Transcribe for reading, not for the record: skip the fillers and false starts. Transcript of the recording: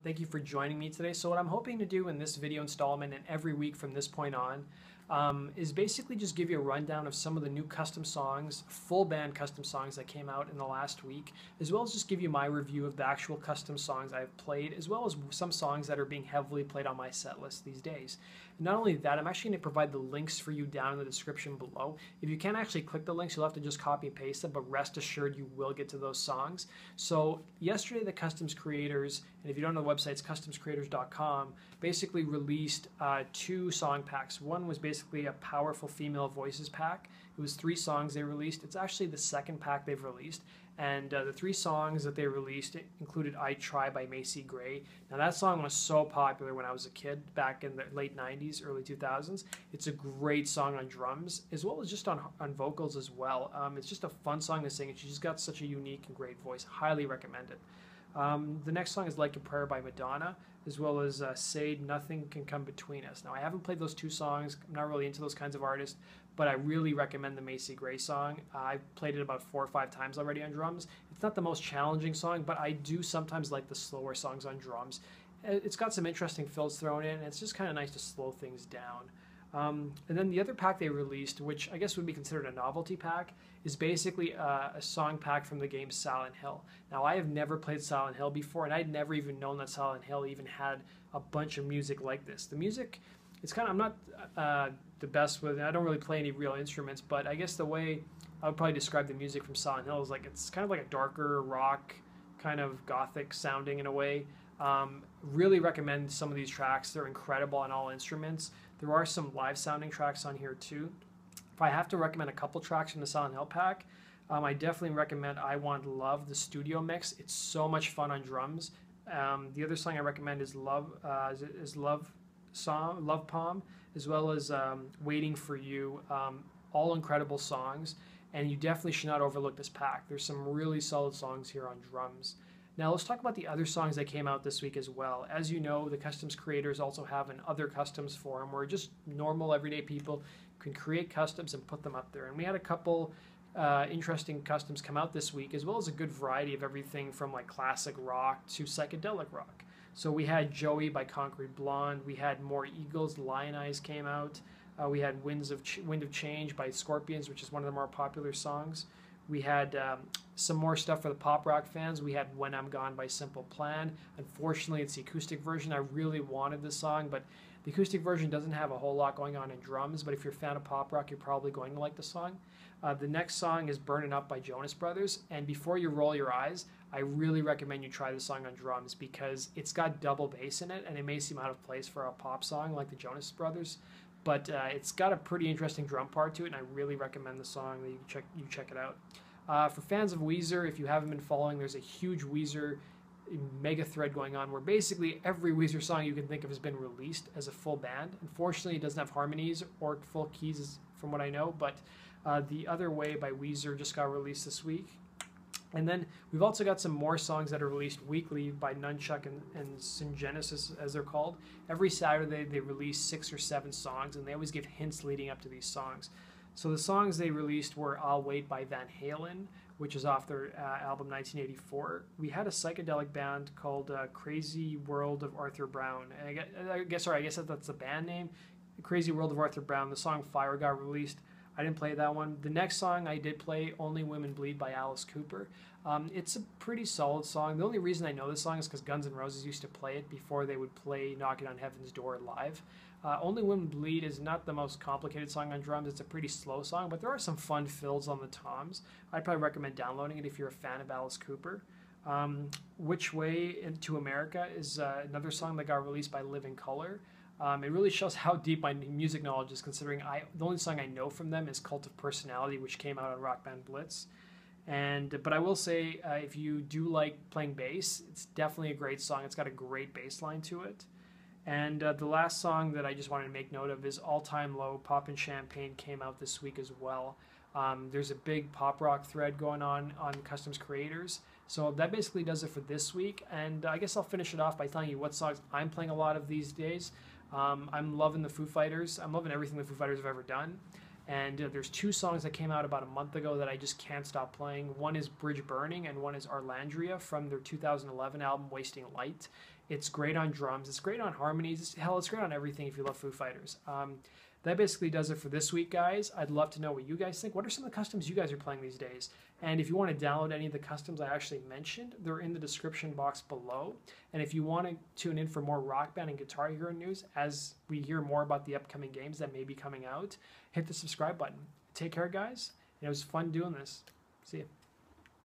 Thank you for joining me today. So what I'm hoping to do in this video installment and every week from this point on is basically just give you a rundown of some of the new custom songs, full band custom songs that came out in the last week, as well as just give you my review of the actual custom songs I've played, as well as some songs that are being heavily played on my set list these days. And not only that, I'm actually going to provide the links for you down in the description below. If you can't actually click the links, you'll have to just copy and paste them, but rest assured you will get to those songs. So yesterday the Customs creators, and if you don't know the website, it's customscreators.com, basically released two song packs. One was basically a powerful female voices pack. It was 3 songs they released. It's actually the second pack they've released. And the 3 songs that they released included I Try by Macy. Now that song was so popular when I was a kid back in the late 90s, early 2000s. It's a great song on drums as well as just on vocals as well. It's just a fun song to sing, and she's got such a unique and great voice. Highly recommend it. The next song is Like a Prayer by Madonna, as well as Say Nothing Can Come Between Us. Now, I haven't played those 2 songs. I'm not really into those kinds of artists, but I really recommend the Macy song. I've played it about 4 or 5 times already on drums. It's not the most challenging song, but I do sometimes like the slower songs on drums. It's got some interesting fills thrown in, and it's just kind of nice to slow things down. And then the other pack they released, which I guess would be considered a novelty pack, is basically a song pack from the game Silent Hill. Now, I have never played Silent Hill before, and I'd never even known that Silent Hill even had a bunch of music like this. The music, it's kind of, I'm not the best with it. I don't really play any real instruments, but I guess the way I would probably describe the music from Silent Hill is like, it's kind of like a darker rock, kind of gothic sounding in a way. Really recommend some of these tracks. They're incredible on all instruments. There are some live sounding tracks on here too. If I have to recommend a couple tracks from the Silent Hill pack, I definitely recommend I Want Love, the studio mix. It's so much fun on drums. The other song I recommend is Love Palm, as well as Waiting for You. All incredible songs, and you definitely should not overlook this pack. There's some really solid songs here on drums. Now let's talk about the other songs that came out this week as well. As you know, the Customs creators also have an Other Customs forum where just normal everyday people can create customs and put them up there. And we had a couple interesting customs come out this week, as well as a good variety of everything from like classic rock to psychedelic rock. So we had Joey by Concrete Blonde. We had More Eagles, Lion Eyes came out. We had Wind of Change by Scorpions, which is one of the more popular songs. We had some more stuff for the pop rock fans. We had When I'm Gone by Simple Plan. Unfortunately, it's the acoustic version. I really wanted this song, but the acoustic version doesn't have a whole lot going on in drums, but if you're a fan of pop rock, you're probably going to like the song. The next song is Burnin' Up by Jonas Brothers, and before you roll your eyes, I really recommend you try this song on drums because it's got double bass in it, and it may seem out of place for a pop song like the Jonas Brothers, but it's got a pretty interesting drum part to it, and I really recommend the song that you check it out. For fans of Weezer, if you haven't been following, there's a huge Weezer mega thread going on where basically every Weezer song you can think of has been released as a full band. Unfortunately, it doesn't have harmonies or full keys from what I know, but The Other Way by Weezer just got released this week. And then we've also got some more songs that are released weekly by Nunchuck and Syngenesis, as they're called. Every Saturday they release 6 or 7 songs, and they always give hints leading up to these songs. So the songs they released were I'll Wait by Van Halen, which is off their album 1984. We had a psychedelic band called Crazy World of Arthur Brown. And I guess that's the band name, Crazy World of Arthur Brown. The song Fire got released. I didn't play that one. The next song I did play, Only Women Bleed by Alice Cooper. It's a pretty solid song. The only reason I know this song is because Guns N' Roses used to play it before they would play Knocking on Heaven's Door live. Only Women Bleed is not the most complicated song on drums. It's a pretty slow song, but there are some fun fills on the toms. I'd probably recommend downloading it if you're a fan of Alice Cooper. Which Way to America is another song that got released by Living Colour. It really shows how deep my music knowledge is, considering the only song I know from them is Cult of Personality, which came out on Rock Band Blitz. But I will say, if you do like playing bass, it's definitely a great song. It's got a great bass line to it. And the last song that I just wanted to make note of is All Time Low, Poppin' Champagne came out this week as well. There's a big pop rock thread going on Customs Creators. So that basically does it for this week. And I guess I'll finish it off by telling you what songs I'm playing a lot of these days. I'm loving the Foo Fighters. I'm loving everything the Foo Fighters have ever done. And there's 2 songs that came out about a month ago that I just can't stop playing. One is Bridge Burning, and one is Arlandria from their 2011 album Wasting Light. It's great on drums. It's great on harmonies. Hell, it's great on everything if you love Foo Fighters. That basically does it for this week, guys. I'd love to know what you guys think. What are some of the customs you guys are playing these days? And if you want to download any of the customs I actually mentioned, they're in the description box below. And if you want to tune in for more Rock Band and Guitar Hero news as we hear more about the upcoming games that may be coming out, hit the subscribe button. Take care, guys. It was fun doing this. See you.